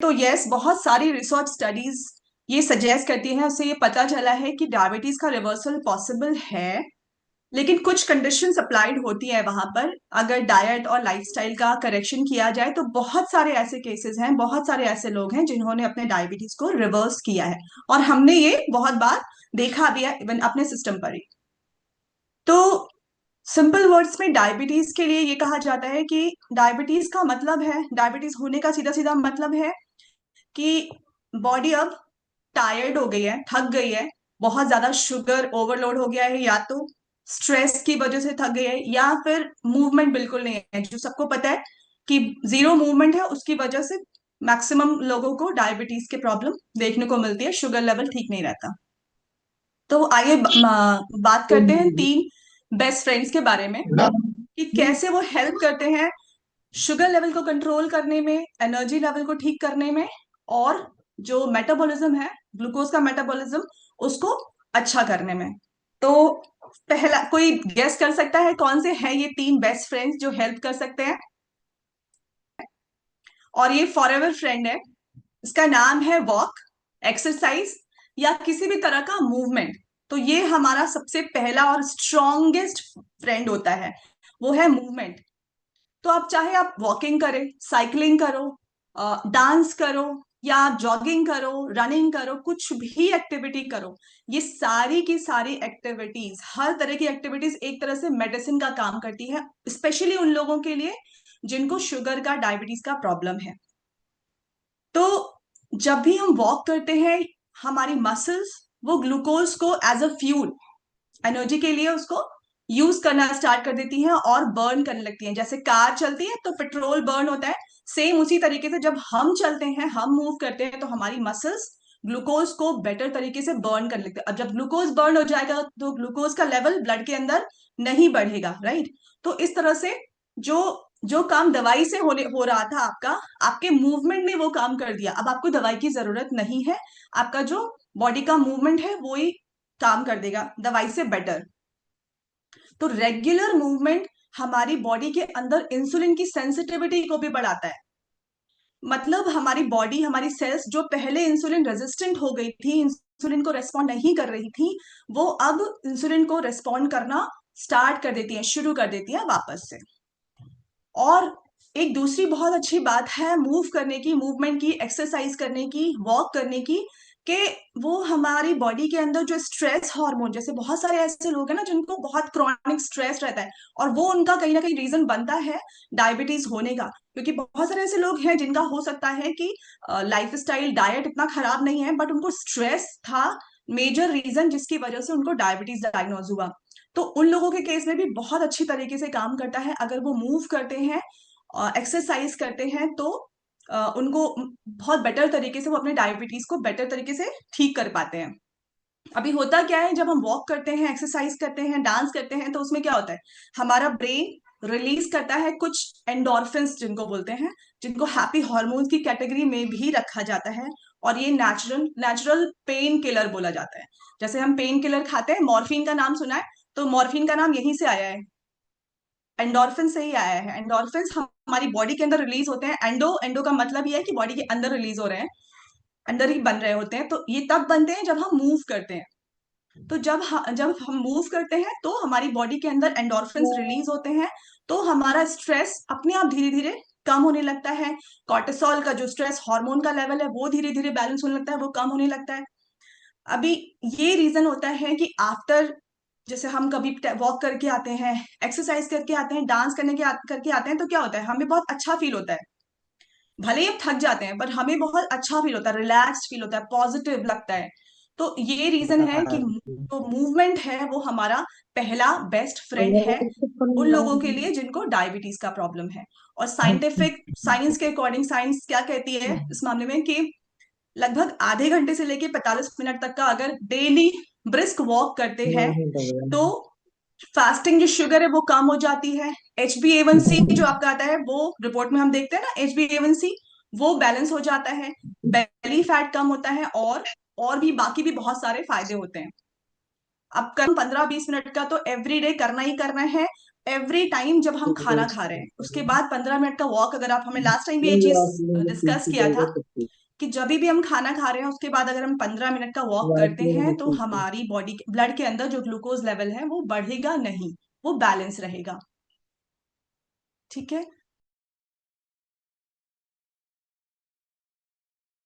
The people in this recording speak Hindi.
तो यस, बहुत सारी रिसर्च स्टडीज ये सजेस्ट करती हैं, उससे ये पता चला है कि डायबिटीज का रिवर्सल पॉसिबल है। लेकिन कुछ कंडीशंस अप्लाइड होती है वहां पर। अगर डाइट और लाइफस्टाइल का करेक्शन किया जाए तो बहुत सारे ऐसे केसेस हैं, बहुत सारे ऐसे लोग हैं जिन्होंने अपने डायबिटीज को रिवर्स किया है। और हमने ये बहुत बार देखा भी है, इवन अपने सिस्टम पर ही। तो सिंपल वर्ड्स में डायबिटीज के लिए ये कहा जाता है कि डायबिटीज का मतलब है, डायबिटीज होने का सीधा सीधा मतलब है कि बॉडी अब टायर्ड हो गई है, थक गई है। बहुत ज्यादा शुगर ओवरलोड हो गया है, या तो स्ट्रेस की वजह से थक गई है, या फिर मूवमेंट बिल्कुल नहीं है। जो सबको पता है कि जीरो मूवमेंट है, उसकी वजह से मैक्सिमम लोगों को डायबिटीज के प्रॉब्लम देखने को मिलती है, शुगर लेवल ठीक नहीं रहता। तो आइए बात करते हैं तीन बेस्ट फ्रेंड्स के बारे में, कि कैसे वो हेल्प करते हैं शुगर लेवल को कंट्रोल करने में, एनर्जी लेवल को ठीक करने में, और जो मेटाबॉलिज्म है, ग्लूकोज का मेटाबॉलिज्म, उसको अच्छा करने में। तो पहला कोई गेस कर सकता है कौन से हैं ये तीन बेस्ट फ्रेंड्स जो हेल्प कर सकते हैं? और ये फॉरएवर फ्रेंड है। इसका नाम है वॉक, एक्सरसाइज, या किसी भी तरह का मूवमेंट। तो ये हमारा सबसे पहला और स्ट्रॉन्गेस्ट फ्रेंड होता है, वो है मूवमेंट। तो आप चाहे आप वॉकिंग करें, साइकिलिंग करो, डांस करो, या जॉगिंग करो, रनिंग करो, कुछ भी एक्टिविटी करो, ये सारी की सारी एक्टिविटीज, हर तरह की एक्टिविटीज एक तरह से मेडिसिन का काम करती है, स्पेशली उन लोगों के लिए जिनको शुगर का, डायबिटीज का प्रॉब्लम है। तो जब भी हम वॉक करते हैं, हमारी मसल्स वो ग्लूकोज को एज अ फ्यूल, एनर्जी के लिए उसको यूज करना स्टार्ट कर देती हैं और बर्न करने लगती हैं। जैसे कार चलती है तो पेट्रोल बर्न होता है, सेम उसी तरीके से जब हम चलते हैं, हम मूव करते हैं, तो हमारी मसल्स ग्लूकोज को बेटर तरीके से बर्न कर लेते हैं। अब जब ग्लूकोज बर्न हो जाएगा तो ग्लूकोज का लेवल ब्लड के अंदर नहीं बढ़ेगा, राइट? तो इस तरह से जो जो काम दवाई से हो रहा था आपका, आपके मूवमेंट ने वो काम कर दिया। अब आपको दवाई की जरूरत नहीं है, आपका जो बॉडी का मूवमेंट है वो ही काम कर देगा दवाई से बेटर। तो रेगुलर मूवमेंट हमारी बॉडी के अंदर इंसुलिन की सेंसिटिविटी को भी बढ़ाता है। मतलब हमारी बॉडी, हमारी सेल्स जो पहले इंसुलिन रेजिस्टेंट हो गई थी, इंसुलिन को रेस्पॉन्ड नहीं कर रही थी, वो अब इंसुलिन को रेस्पॉन्ड करना स्टार्ट कर देती है, शुरू कर देती है वापस से। और एक दूसरी बहुत अच्छी बात है मूव करने की, मूवमेंट की, एक्सरसाइज करने की, वॉक करने की, कि वो हमारी बॉडी के अंदर जो स्ट्रेस हार्मोन, जैसे बहुत सारे ऐसे लोग हैं ना जिनको बहुत क्रॉनिक स्ट्रेस रहता है, और वो उनका कहीं ना कहीं रीजन बनता है डायबिटीज होने का। क्योंकि बहुत सारे ऐसे लोग हैं जिनका हो सकता है कि लाइफ स्टाइल, डाइट इतना खराब नहीं है, बट उनको स्ट्रेस था मेजर रीजन, जिसकी वजह से उनको डायबिटीज डायग्नोज हुआ। तो उन लोगों के केस में भी बहुत अच्छी तरीके से काम करता है। अगर वो मूव करते हैं, एक्सरसाइज करते हैं, तो उनको बहुत बेटर तरीके से वो अपने डायबिटीज को बेटर तरीके से ठीक कर पाते हैं। अभी होता क्या है, जब हम वॉक करते हैं, एक्सरसाइज करते हैं, डांस करते हैं, तो उसमें क्या होता है, हमारा ब्रेन रिलीज करता है कुछ एंडोर्फिन्स जिनको बोलते हैं, जिनको हैप्पी हार्मोन्स की कैटेगरी में भी रखा जाता है। और ये नेचुरल नेचुरल पेन किलर बोला जाता है। जैसे हम पेन किलर खाते हैं, मॉर्फिन का नाम सुना है, तो मॉर्फिन का नाम यहीं से आया है, एंडोर्फिन से ही आया है। एंडोर्फिन हमारी बॉडी के अंदर रिलीज होते हैं। एंडो एंडो का मतलब ये है कि बॉडी के अंदर रिलीज हो रहे हैं, अंदर ही बन रहे होते हैं। तो ये तब बनते हैं जब हम मूव करते हैं। तो जब हम मूव करते हैं तो हमारी बॉडी के अंदर एंडोर्फिन्स रिलीज होते हैं, तो हमारा स्ट्रेस अपने आप धीरे धीरे कम होने लगता है। कॉर्टिसोल का जो स्ट्रेस हार्मोन का लेवल है वो धीरे धीरे बैलेंस होने लगता है, वो कम होने लगता है। अभी ये रीजन होता है कि आफ्टर, जैसे हम कभी वॉक करके आते हैं, एक्सरसाइज करके आते हैं, डांस करके आते हैं, तो क्या होता है, हमें बहुत अच्छा फील होता है। भले ही हम थक जाते हैं पर हमें बहुत अच्छा फील होता है, रिलैक्स फील होता है, पॉजिटिव लगता है। तो ये रीजन है कि जो मूवमेंट है वो हमारा पहला बेस्ट फ्रेंड है उन लोगों के लिए जिनको डायबिटीज का प्रॉब्लम है। और साइंटिफिक साइंस के अकॉर्डिंग, साइंस क्या कहती है इस मामले में, कि लगभग आधे घंटे से लेके 45 मिनट तक का अगर डेली ब्रिस्क वॉक करते हैं, तो फास्टिंग जो शुगर है वो कम हो जाती है। HbA1c जो आपका आता है, वो रिपोर्ट में हम देखते हैं ना, HbA1c वो बैलेंस हो जाता है, बेली फैट कम होता है, और भी बाकी भी बहुत सारे फायदे होते हैं। अब कम 15-20 मिनट का तो एवरी डे करना ही करना है। एवरी टाइम जब हम खाना खा रहे हैं उसके बाद 15 मिनट का वॉक, अगर आप हमें लास्ट टाइम भी ये नहीं चीज यार, नहीं मैं ठीक डिस्कस ठीक किया है था वो सकती कि जब भी हम खाना खा रहे हैं उसके बाद अगर हम 15 मिनट का वॉक लास्ट करते में हैं तो ठीक है। हमारी बॉडी ब्लड के अंदर जो ग्लूकोज लेवल है वो बढ़ेगा नहीं, वो बैलेंस रहेगा। ठीक है।